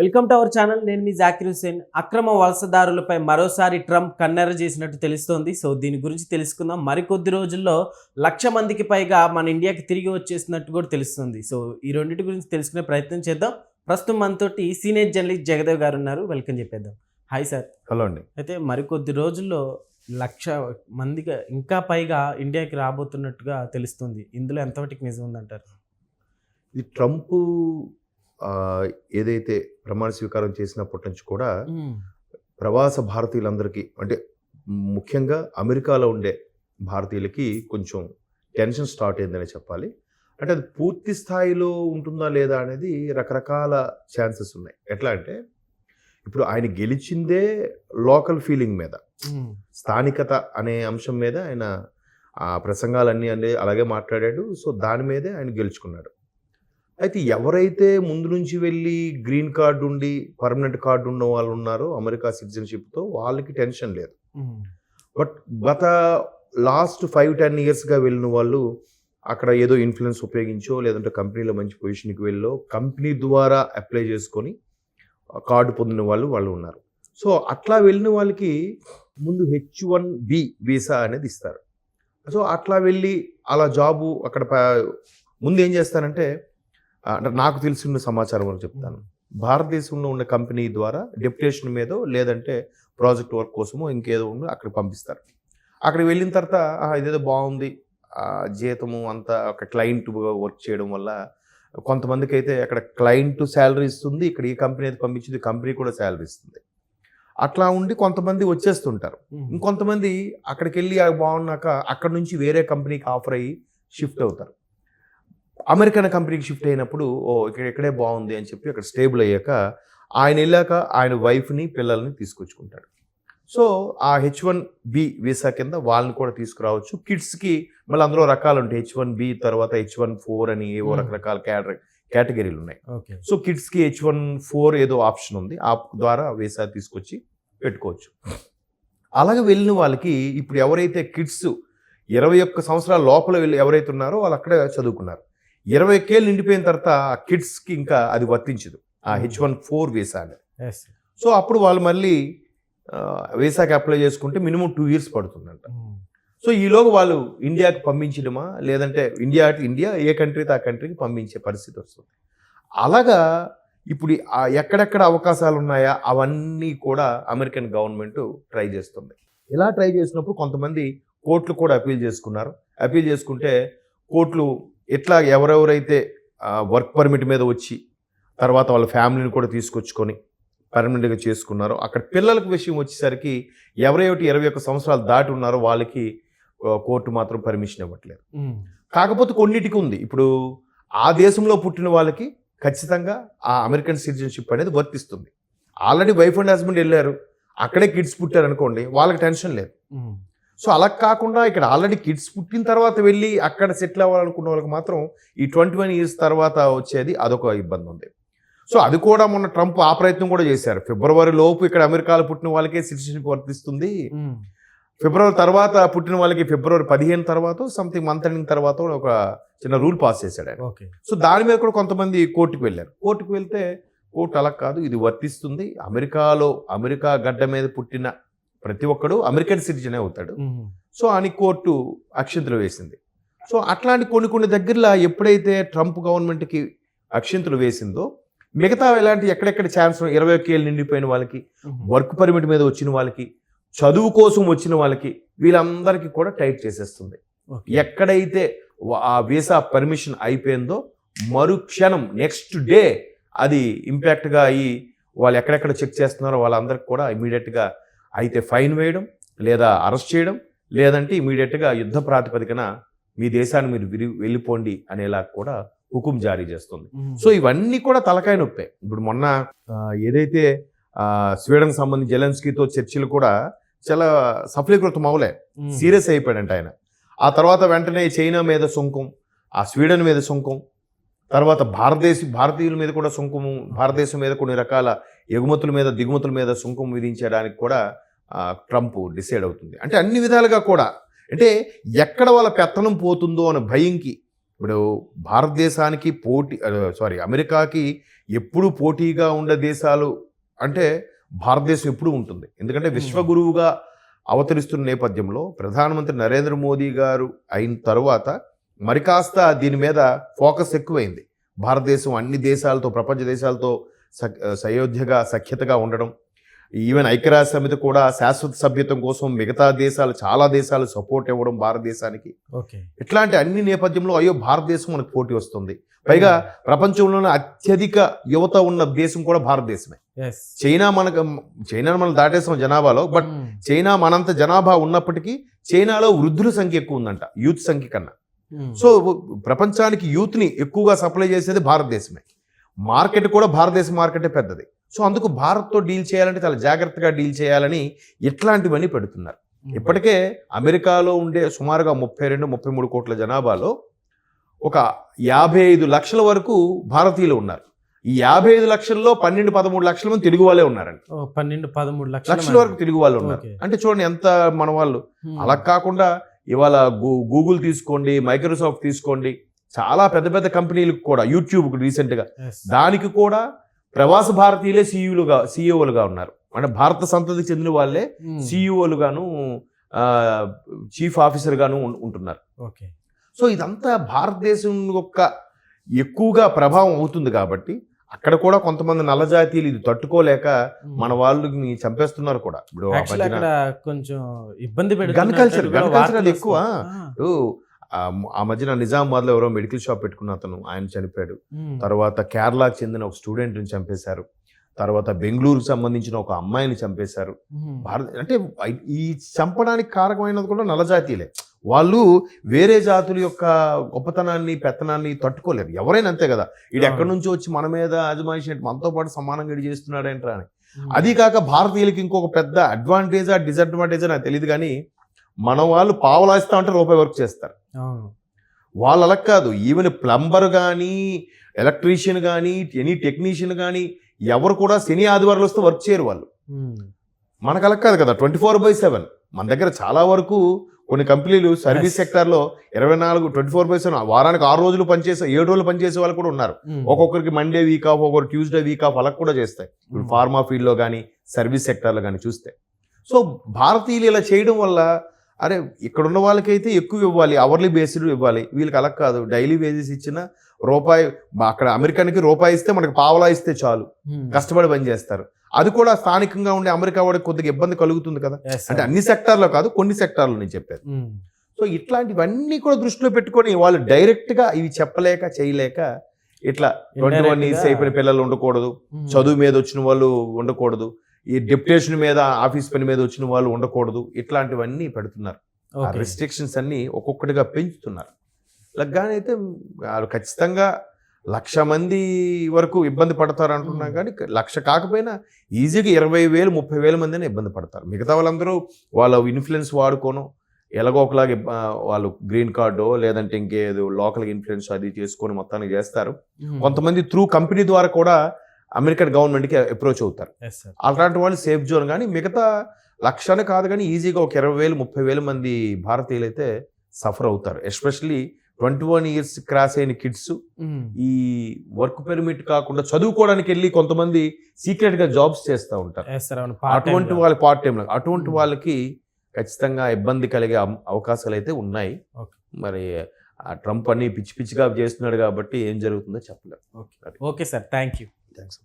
Welcome to our channel. నేను మీ జాకిర్ హుసేన్. అక్రమ వలసదారులపై మరోసారి ట్రంప్ కన్నెర్ర చేసినట్టు తెలుస్తోంది. సో దీని గురించి తెలుసుకుందాం. మరికొద్ది రోజుల్లో 1,00,000 మందికి పైగా మన ఇండియాకి తిరిగి వచ్చేసినట్టు కూడా తెలుస్తుంది. సో ఈ రెండింటి గురించి తెలుసుకునే ప్రయత్నం చేద్దాం. ప్రస్తుతం మనతోటి సీనియర్ జర్నలిస్ట్ జగదేవ్ గారు ఉన్నారు. వెల్కమ్ చెప్పేద్దాం. Hi sir. హలో అండి. అయితే మరికొద్ది రోజుల్లో 1,00,000 మందిగా ఇంకా పైగా ఇండియాకి రాబోతున్నట్టుగా తెలుస్తుంది. ఇందులో ఎంతవరకు నిజం ఉందంటారు? ఇది ట్రంప్ ఏదైతే ప్రమాణ స్వీకారం చేసినప్పటి నుంచి కూడా ప్రవాస భారతీయులందరికీ, అంటే ముఖ్యంగా అమెరికాలో ఉండే భారతీయులకి కొంచెం టెన్షన్ స్టార్ట్ అయిందని చెప్పాలి. అంటే అది పూర్తి స్థాయిలో ఉంటుందా లేదా అనేది రకరకాల ఛాన్సెస్ ఉన్నాయి. ఎట్లా అంటే ఇప్పుడు ఆయన గెలిచిందే లోకల్ ఫీలింగ్ మీద, స్థానికత అనే అంశం మీద ఆయన ఆ ప్రసంగాలన్నీ అలాగే మాట్లాడాడు. సో దాని మీదే ఆయన గెలుచుకున్నాడు. అయితే ఎవరైతే ముందు నుంచి వెళ్ళి గ్రీన్ కార్డు ఉండి పర్మనెంట్ కార్డు ఉన్న వాళ్ళు ఉన్నారో అమెరికా సిటిజన్షిప్తో, వాళ్ళకి టెన్షన్ లేదు. బట్ గత లాస్ట్ 5-10 ఇయర్స్గా వెళ్ళిన వాళ్ళు అక్కడ ఏదో ఇన్ఫ్లుయెన్స్ ఉపయోగించో, లేదంటే కంపెనీలో మంచి పొజిషన్కి వెళ్ళో, కంపెనీ ద్వారా అప్లై చేసుకొని కార్డు పొందిన వాళ్ళు ఉన్నారు. సో అట్లా వెళ్ళిన వాళ్ళకి ముందు H1B వీసా అనేది ఇస్తారు. సో అట్లా వెళ్ళి అలా జాబు అక్కడ ముందు ఏం చేస్తారంటే, అంటే నాకు తెలిసిన సమాచారం అని చెప్తాను, భారతదేశంలో ఉన్న కంపెనీ ద్వారా డెప్యుటేషన్ మీదో లేదంటే ప్రాజెక్ట్ వర్క్ కోసమో ఇంకేదో ఉందో అక్కడికి పంపిస్తారు. అక్కడికి వెళ్ళిన తర్వాత ఇదేదో బాగుంది, జీతము అంతా ఒక క్లయింట్ వర్క్ చేయడం వల్ల కొంతమందికి అయితే అక్కడ క్లయింట్ శాలరీ ఇస్తుంది, ఇక్కడ ఈ కంపెనీ అయితే పంపించింది కంపెనీ కూడా శాలరీ ఇస్తుంది. అట్లా ఉండి కొంతమంది వచ్చేస్తుంటారు. ఇంకొంతమంది అక్కడికి వెళ్ళి బాగున్నాక అక్కడ నుంచి వేరే కంపెనీకి ఆఫర్ అయ్యి షిఫ్ట్ అవుతారు. అమెరికన్ కంపెనీకి షిఫ్ట్ అయినప్పుడు ఇక్కడే బాగుంది అని చెప్పి అక్కడ స్టేబుల్ అయ్యాక ఆయన వెళ్ళాక ఆయన వైఫ్ని పిల్లల్ని తీసుకొచ్చుకుంటాడు. సో ఆ H1B వీసా కింద వాళ్ళని కూడా తీసుకురావచ్చు. కిడ్స్కి మళ్ళీ అందులో రకాలు ఉంటాయి. H1B తర్వాత H1-4 అని ఏవో రకరకాల కేటగిరీలు ఉన్నాయి. సో కిడ్స్కి H1-4 ఏదో ఆప్షన్ ఉంది, ఆ ద్వారా వీసా తీసుకొచ్చి పెట్టుకోవచ్చు. అలాగే వెళ్ళిన వాళ్ళకి ఇప్పుడు ఎవరైతే కిడ్స్ 21 సంవత్సరాల లోపల వెళ్ళి ఎవరైతే ఉన్నారో వాళ్ళు అక్కడే చదువుకున్నారు. 21 ఏళ్ళు నిండిపోయిన తర్వాత ఆ కిడ్స్కి ఇంకా అది వర్తించదు ఆ H1-4 వీసా అనేది. సో అప్పుడు వాళ్ళు మళ్ళీ వీసాకి అప్లై చేసుకుంటే మినిమం 2 years పడుతుందంట. సో ఈలోగా వాళ్ళు ఇండియాకి పంపించడమా లేదంటే ఇండియా ఏ కంట్రీతో ఆ కంట్రీకి పంపించే పరిస్థితి వస్తుంది. అలాగా ఇప్పుడు ఎక్కడెక్కడ అవకాశాలు ఉన్నాయా అవన్నీ కూడా అమెరికన్ గవర్నమెంట్ ట్రై చేస్తుంది. ఇలా ట్రై చేసినప్పుడు కొంతమంది కోర్టులు కూడా అపీల్ చేసుకున్నారు. అపీల్ చేసుకుంటే కోర్టులు ఇట్లా ఎవరెవరైతే వర్క్ పర్మిట్ మీద వచ్చి తర్వాత వాళ్ళ ఫ్యామిలీని కూడా తీసుకొచ్చుకొని పర్మనెంట్గా చేసుకున్నారో, అక్కడ పిల్లలకు విషయం వచ్చేసరికి ఎవరైతే 21 సంవత్సరాలు దాటి ఉన్నారో వాళ్ళకి కోర్టు మాత్రం పర్మిషన్ ఇవ్వట్లేదు. కాకపోతే కొన్నిటికి ఉంది. ఇప్పుడు ఆ దేశంలో పుట్టిన వాళ్ళకి ఖచ్చితంగా ఆ అమెరికన్ సిటిజన్షిప్ అనేది వర్తిస్తుంది. ఆల్రెడీ వైఫ్ అండ్ హస్బెండ్ వెళ్ళారు, అక్కడే కిడ్స్ పుట్టారు అనుకోండి, వాళ్ళకి టెన్షన్ లేదు. సో అలా కాకుండా ఇక్కడ ఆల్రెడీ కిడ్స్ పుట్టిన తర్వాత వెళ్ళి అక్కడ సెటిల్ అవ్వాలనుకున్న వాళ్ళకి మాత్రం ఈ 21 years తర్వాత వచ్చేది అదొక ఇబ్బంది ఉంది. సో అది కూడా మొన్న ట్రంప్ ఆ ప్రయత్నం కూడా చేశారు. ఫిబ్రవరి లోపు ఇక్కడ అమెరికాలో పుట్టిన వాళ్ళకే సిటిజన్షిప్ వర్తిస్తుంది, ఫిబ్రవరి తర్వాత పుట్టిన వాళ్ళకి ఫిబ్రవరి 15 తర్వాత సంథింగ్ మంత్ ఎండింగ్ తర్వాత ఒక చిన్న రూల్ పాస్ చేశాడు ఆయన. సో దాని మీద కూడా కొంతమంది కోర్టుకు వెళ్ళారు. కోర్టుకు వెళ్తే కోర్టు అలా కాదు, ఇది వర్తిస్తుంది, అమెరికా గడ్డ మీద పుట్టిన ప్రతి ఒక్కడు అమెరికన్ సిటిజనే అవుతాడు. సో అని కోర్టు అక్షింతలు వేసింది. సో అట్లాంటి కొన్ని దగ్గరలో ఎప్పుడైతే ట్రంప్ గవర్నమెంట్కి అక్షింతలు వేసిందో మిగతా ఇలాంటి ఎక్కడెక్కడ ఛాన్స్ 21 ఏళ్ళు నిండిపోయిన వాళ్ళకి, వర్క్ పర్మిట్ మీద వచ్చిన వాళ్ళకి, చదువు కోసం వచ్చిన వాళ్ళకి, వీళ్ళందరికీ కూడా టైట్ చేసేస్తుంది. ఎక్కడైతే ఆ వీసా పర్మిషన్ అయిపోయిందో మరుక్షణం నెక్స్ట్ డే అది ఇంపాక్ట్గా అయ్యి వాళ్ళు ఎక్కడెక్కడ చెక్ చేస్తున్నారో వాళ్ళందరికీ కూడా ఇమీడియట్గా అయితే ఫైన్ వేయడం, లేదా అరెస్ట్ చేయడం, లేదంటే ఇమీడియట్గా యుద్ధ ప్రాతిపదికన మీ దేశాన్ని మీరు వెళ్ళిపోండి అనేలా కూడా హుకుం జారీ చేస్తుంది. సో ఇవన్నీ కూడా తలకాయ నొప్పే. ఇప్పుడు మొన్న ఏదైతే స్వీడన్ సంబంధించి జెలెన్స్కీతో చర్చలు కూడా చాలా సఫలీకృతం అవలే, సీరియస్ అయిపోయాడంట ఆయన. ఆ తర్వాత వెంటనే చైనా మీద సుంకం, ఆ స్వీడన్ మీద సుంకం, తర్వాత భారతీయుల మీద కూడా సుంకము, భారతదేశం మీద కొన్ని రకాల ఎగుమతుల మీద దిగుమతుల మీద సుంకం విధించడానికి కూడా ట్రంప్ డిసైడ్ అవుతుంది. అంటే అన్ని విధాలుగా కూడా, అంటే ఎక్కడ వాళ్ళ పెత్తనం పోతుందో అనే భయంకి ఇప్పుడు భారతదేశానికి అమెరికాకి ఎప్పుడు పోటీగా ఉండే దేశాలు అంటే భారతదేశం ఎప్పుడు ఉంటుంది. ఎందుకంటే విశ్వగురువుగా అవతరిస్తున్న నేపథ్యంలో ప్రధానమంత్రి నరేంద్ర మోదీ గారు అయిన తర్వాత మరి కాస్త దీని మీద ఫోకస్ ఎక్కువైంది. భారతదేశం అన్ని దేశాలతో, ప్రపంచ దేశాలతో సయోధ్యగా సఖ్యతగా ఉండడం, ఈవెన్ ఐక్యరాజ్య సమితి కూడా శాశ్వత సభ్యత్వం కోసం మిగతా దేశాలు, చాలా దేశాలు సపోర్ట్ ఇవ్వడం భారతదేశానికి. ఇట్లాంటి అన్ని నేపథ్యంలో భారతదేశం మనకు పోటీ వస్తుంది. పైగా ప్రపంచంలోనే అత్యధిక యువత ఉన్న దేశం కూడా భారతదేశమే. చైనా మనం దాటేసాం జనాభాలో, బట్ చైనా మనంత జనాభా ఉన్నప్పటికీ చైనాలో వృద్ధుల సంఖ్య ఎక్కువ ఉందంట యూత్ సంఖ్య కన్నా. సో ప్రపంచానికి యూత్ ని ఎక్కువగా సప్లై చేసేది భారతదేశమే. మార్కెట్ కూడా భారతదేశ మార్కెటే పెద్దది. సో అందుకు భారత్తో డీల్ చేయాలంటే చాలా జాగ్రత్తగా డీల్ చేయాలని ఇట్లాంటివన్నీ పెడుతున్నారు. ఇప్పటికే అమెరికాలో ఉండే సుమారుగా 32-33 కోట్ల జనాభాలో ఒక 55 లక్షల వరకు భారతీయులు ఉన్నారు. ఈ 55 లక్షల్లో 12-13 లక్షల మంది తెలుగు వాళ్ళే ఉన్నారండి. 12-13 లక్షల వరకు తెలుగు వాళ్ళు ఉన్నారు. అంటే చూడండి ఎంత మన వాళ్ళు. అలా కాకుండా ఇవాళ గూగుల్ తీసుకోండి, మైక్రోసాఫ్ట్ తీసుకోండి, చాలా పెద్ద పెద్ద కంపెనీలకు కూడా, యూట్యూబ్ రీసెంట్గా దానికి కూడా ప్రవాస భారతీయులే సిఇఓలుగా ఉన్నారు. అంటే భారత సంతతికి చెందిన వాళ్ళే సిఇఓలుగాను, చీఫ్ ఆఫీసర్ గాను ఉంటున్నారు. సో ఇదంతా భారతదేశం యొక్క ఎక్కువగా ప్రభావం అవుతుంది కాబట్టి అక్కడ కూడా కొంతమంది నల్లజాతీయులు ఇది తట్టుకోలేక మన వాళ్ళని చంపేస్తున్నారు కూడా. ఇప్పుడు కొంచెం ఇబ్బంది గన్ కల్చర్ అది ఎక్కువ. ఆ మధ్యన నిజామాబాద్లో ఎవరో మెడికల్ షాప్ పెట్టుకున్న అతను, ఆయన చనిపోయాడు. తర్వాత కేరళకు చెందిన ఒక స్టూడెంట్ని చంపేశారు. తర్వాత బెంగళూరుకు సంబంధించిన ఒక అమ్మాయిని చంపేశారు. అంటే ఈ చంపడానికి కారకమైనది కూడా నల్లజాతీయులే. వాళ్ళు వేరే జాతుల యొక్క గొప్పతనాన్ని, పెత్తనాన్ని తట్టుకోలేరు. ఎవరైనా అంతే కదా. ఇది ఎక్కడి నుంచి వచ్చి మన మీద అజమాయిషి మనతో పాటు సమానంగా ఇది చేస్తున్నాడేంట్రా అని. అది కాక భారతీయులకి ఇంకొక పెద్ద అడ్వాంటేజా డిసడ్వాంటేజా నాకు తెలియదు, కానీ మన వాళ్ళు పావలాయిస్తా ఉంటే రూపాయి వర్క్ చేస్తారు. వాళ్ళు అలా కాదు. ఈవెన్ ప్లంబర్ కానీ, ఎలక్ట్రీషియన్ కానీ, ఎనీ టెక్నీషియన్ కానీ ఎవరు కూడా శని ఆదివారాలు వస్తే వర్క్ చేయరు వాళ్ళు. మనకు అలా కాదు కదా, 24/7. మన దగ్గర చాలా వరకు కొన్ని కంపెనీలు సర్వీస్ సెక్టార్లో 24/7 వారానికి 6 రోజులు పనిచేసే, 7 రోజులు పనిచేసే వాళ్ళు కూడా ఉన్నారు. ఒక్కొక్కరికి మండే వీక్ ఆఫ్, ఒక్కొక్కరు ట్యూస్డే వీక్ ఆఫ్, అలా కూడా చేస్తాయి. ఇప్పుడు ఫార్మా ఫీల్డ్లో కానీ, సర్వీస్ సెక్టార్లో కానీ చూస్తే. సో భారతీయులు ఇలా చేయడం వల్ల అరే ఇక్కడ ఉన్న వాళ్ళకైతే ఎక్కువ ఇవ్వాలి, అవర్లీ బేస్డ్ ఇవ్వాలి, వీళ్ళకి అలా కాదు. డైలీ వేజెస్ ఇచ్చిన రూపాయి, అక్కడ అమెరికానికి రూపాయి ఇస్తే మనకి పావలా ఇస్తే చాలు, కష్టపడి పని చేస్తారు. అది కూడా స్థానికంగా ఉండే అమెరికా వాడికి కొద్దిగా ఇబ్బంది కలుగుతుంది కదా. అంటే అన్ని సెక్టార్లో కాదు, కొన్ని సెక్టార్లో నేను చెప్పాను. సో ఇట్లాంటివన్నీ కూడా దృష్టిలో పెట్టుకొని వాళ్ళు డైరెక్ట్గా ఇవి చెప్పలేక చేయలేక ఇట్లా 21 ఇయర్స్ అయిపోయిన పిల్లలు ఉండకూడదు, చదువు మీద వచ్చిన వాళ్ళు ఉండకూడదు, ఈ డెప్యుటేషన్ మీద, ఆఫీస్ పని మీద వచ్చిన వాళ్ళు ఉండకూడదు, ఇట్లాంటివన్నీ పెడుతున్నారు. ఆ రెస్ట్రిక్షన్స్ అన్ని ఒక్కొక్కటిగా పెంచుతున్నారు. లగ్గానే అయితే వాళ్ళు ఖచ్చితంగా 1,00,000 మంది వరకు ఇబ్బంది పడతారు అంటున్నా, కానీ 1,00,000 కాకపోయినా ఈజీగా 20,000-30,000 మందినే ఇబ్బంది పడతారు. మిగతా వాళ్ళందరూ వాళ్ళ ఇన్ఫ్లుయెన్స్ వాడుకోను ఎలాగో ఒకలాగా వాళ్ళు గ్రీన్ కార్డో లేదంటే ఇంకేదో లోకల్ ఇన్ఫ్లుయెన్స్ అది చేసుకొని మొత్తానికి చేస్తారు. కొంతమంది త్రూ కంపెనీ ద్వారా కూడా అమెరికన్ గవర్నమెంట్కి అప్రోచ్ అవుతారు. అలాంటి వాళ్ళు సేఫ్ జోన్. కానీ మిగతా 1,00,000 కాదు, కానీ ఈజీగా ఒక 20,000-30,000 మంది భారతీయులు అయితే సఫర్ అవుతారు. ఎస్పెషల్లీ 21 ఇయర్స్ క్రాస్ అయిన కిడ్స్ ఈ వర్క్ పెర్మిట్ కాకుండా చదువుకోవడానికి వెళ్ళి కొంతమంది సీక్రెట్ గా జాబ్స్ చేస్తూ ఉంటారు. అటువంటి వాళ్ళు పార్ట్ టైం, అటువంటి వాళ్ళకి ఖచ్చితంగా ఇబ్బంది కలిగే అవకాశాలు అయితే ఉన్నాయి. మరి ట్రంప్ అన్ని పిచ్చి పిచ్చిగా చేస్తున్నాడు కాబట్టి ఏం జరుగుతుందో చెప్పలేము. Okay sir, thank you. Thanks.